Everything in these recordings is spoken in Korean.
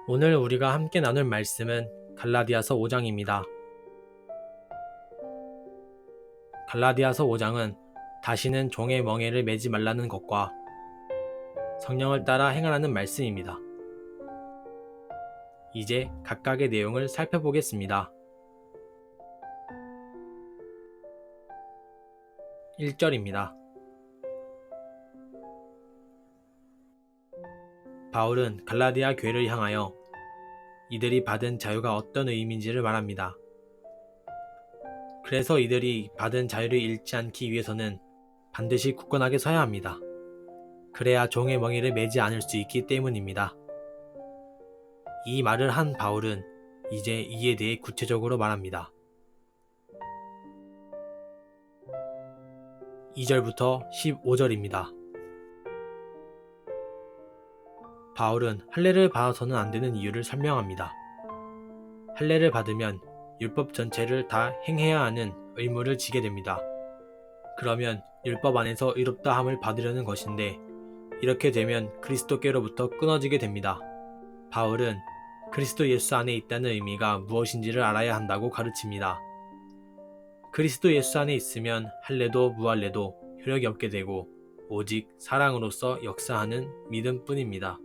오늘 우리가 함께 나눌 말씀은 갈라디아서 5장입니다. 갈라디아서 5장은 다시는 종의 멍에를 매지 말라는 것과 성령을 따라 행하라는 말씀입니다. 이제 각각의 내용을 살펴보겠습니다. 1절입니다. 바울은 갈라디아 교회를 향하여 이들이 받은 자유가 어떤 의미인지를 말합니다. 그래서 이들이 받은 자유를 잃지 않기 위해서는 반드시 굳건하게 서야 합니다. 그래야 종의 멍에를 매지 않을 수 있기 때문입니다. 이 말을 한 바울은 이제 이에 대해 구체적으로 말합니다. 2절부터 15절입니다. 바울은 할례를 받아서는 안 되는 이유를 설명합니다. 할례를 받으면 율법 전체를 다 행해야 하는 의무를 지게 됩니다. 그러면 율법 안에서 의롭다함을 받으려는 것인데 이렇게 되면 그리스도께로부터 끊어지게 됩니다. 바울은 그리스도 예수 안에 있다는 의미가 무엇인지를 알아야 한다고 가르칩니다. 그리스도 예수 안에 있으면 할례도 무할례도 효력이 없게 되고 오직 사랑으로서 역사하는 믿음뿐입니다.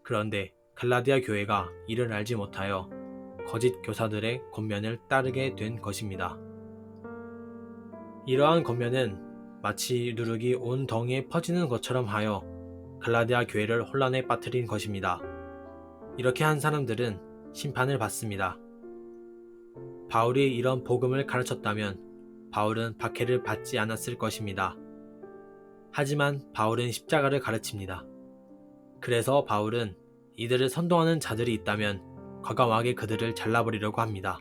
그런데 갈라디아 교회가 이를 알지 못하여 거짓 교사들의 권면을 따르게 된 것입니다. 이러한 권면은 마치 누룩이 온 덩이에 퍼지는 것처럼 하여 갈라디아 교회를 혼란에 빠뜨린 것입니다. 이렇게 한 사람들은 심판을 받습니다. 바울이 이런 복음을 가르쳤다면 바울은 박해를 받지 않았을 것입니다. 하지만 바울은 십자가를 가르칩니다. 그래서 바울은 이들을 선동하는 자들이 있다면 과감하게 그들을 잘라버리려고 합니다.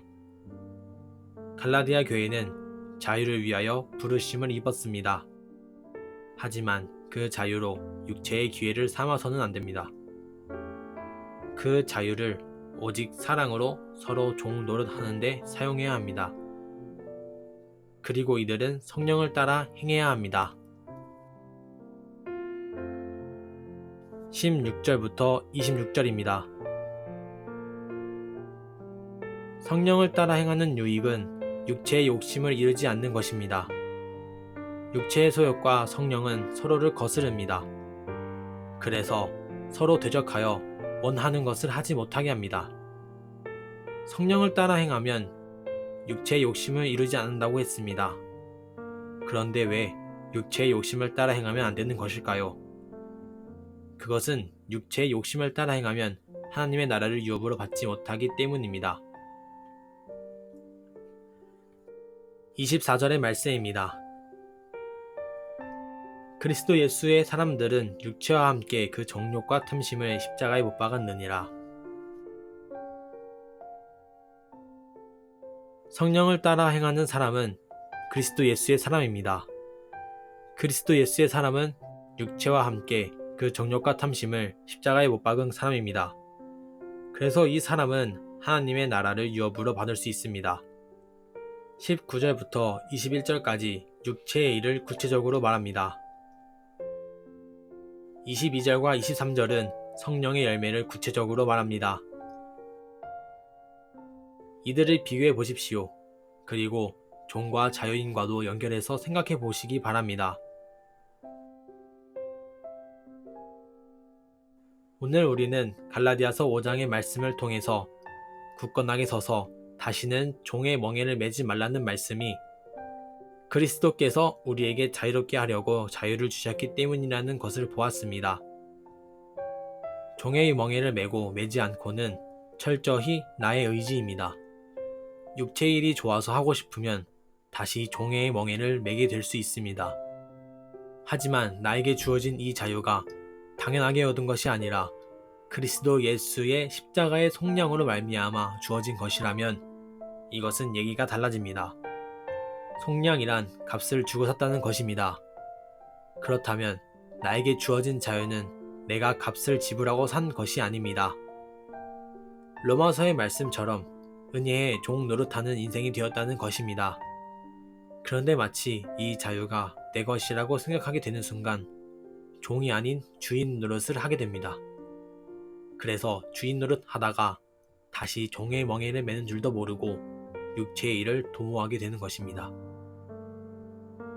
갈라디아 교회는 자유를 위하여 부르심을 입었습니다. 하지만 그 자유로 육체의 기회를 삼아서는 안 됩니다. 그 자유를 오직 사랑으로 서로 종 노릇하는 데 사용해야 합니다. 그리고 이들은 성령을 따라 행해야 합니다. 16절부터 26절입니다. 성령을 따라 행하는 유익은 육체의 욕심을 이루지 않는 것입니다. 육체의 소욕과 성령은 서로를 거스릅니다. 그래서 서로 대적하여 원하는 것을 하지 못하게 합니다. 성령을 따라 행하면 육체의 욕심을 이루지 않는다고 했습니다. 그런데 왜 육체의 욕심을 따라 행하면 안 되는 것일까요? 그것은 육체의 욕심을 따라 행하면 하나님의 나라를 유업으로 받지 못하기 때문입니다. 24절의 말씀입니다. 그리스도 예수의 사람들은 육체와 함께 그 정욕과 틈심을 십자가에 못 박았느니라. 성령을 따라 행하는 사람은 그리스도 예수의 사람입니다. 그리스도 예수의 사람은 육체와 함께 그 정욕과 탐심을 십자가에 못 박은 사람입니다. 그래서 이 사람은 하나님의 나라를 유업으로 받을 수 있습니다. 19절부터 21절까지 육체의 일을 구체적으로 말합니다. 22절과 23절은 성령의 열매를 구체적으로 말합니다. 이들을 비교해 보십시오. 그리고 종과 자유인과도 연결해서 생각해 보시기 바랍니다. 오늘 우리는 갈라디아서 5장의 말씀을 통해서 굳건하게 서서 다시는 종의 멍에를 매지 말라는 말씀이 그리스도께서 우리에게 자유롭게 하려고 자유를 주셨기 때문이라는 것을 보았습니다. 종의 멍에를 매고 매지 않고는 철저히 나의 의지입니다. 육체의 일이 좋아서 하고 싶으면 다시 종의 멍에를 매게 될 수 있습니다. 하지만 나에게 주어진 이 자유가 당연하게 얻은 것이 아니라 그리스도 예수의 십자가의 속량으로 말미암아 주어진 것이라면 이것은 얘기가 달라집니다. 속량이란 값을 주고 샀다는 것입니다. 그렇다면 나에게 주어진 자유는 내가 값을 지불하고 산 것이 아닙니다. 로마서의 말씀처럼 은혜의 종 노릇하는 인생이 되었다는 것입니다. 그런데 마치 이 자유가 내 것이라고 생각하게 되는 순간 종이 아닌 주인 노릇을 하게 됩니다. 그래서 주인 노릇 하다가 다시 종의 멍에를 매는 줄도 모르고 육체의 일을 도모하게 되는 것입니다.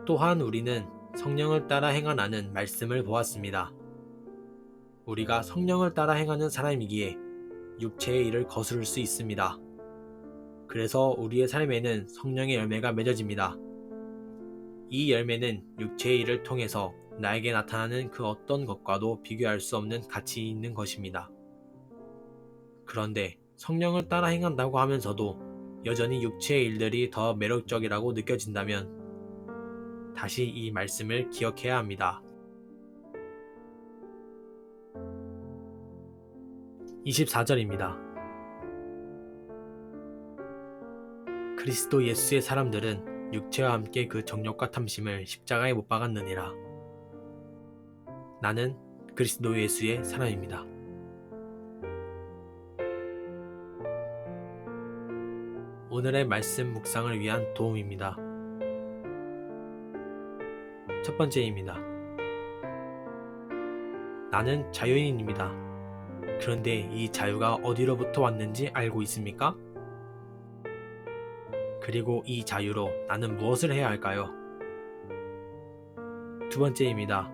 또한 우리는 성령을 따라 행하라는 말씀을 보았습니다. 우리가 성령을 따라 행하는 사람이기에 육체의 일을 거스를 수 있습니다. 그래서 우리의 삶에는 성령의 열매가 맺어집니다. 이 열매는 육체의 일을 통해서 나에게 나타나는 그 어떤 것과도 비교할 수 없는 가치 있는 것입니다. 그런데 성령을 따라 행한다고 하면서도 여전히 육체의 일들이 더 매력적이라고 느껴진다면 다시 이 말씀을 기억해야 합니다. 24절입니다. 그리스도 예수의 사람들은 육체와 함께 그 정욕과 탐심을 십자가에 못 박았느니라. 나는 그리스도 예수의 사람입니다. 오늘의 말씀 묵상을 위한 도움입니다. 첫 번째입니다. 나는 자유인입니다. 그런데 이 자유가 어디로부터 왔는지 알고 있습니까? 그리고 이 자유로 나는 무엇을 해야 할까요? 두 번째입니다.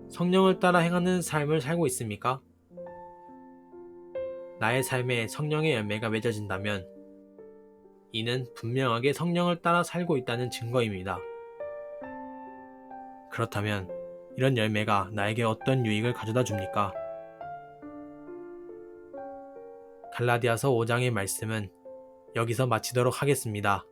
성령을 따라 행하는 삶을 살고 있습니까? 나의 삶에 성령의 열매가 맺어진다면 이는 분명하게 성령을 따라 살고 있다는 증거입니다. 그렇다면 이런 열매가 나에게 어떤 유익을 가져다 줍니까? 갈라디아서 5장의 말씀은 여기서 마치도록 하겠습니다.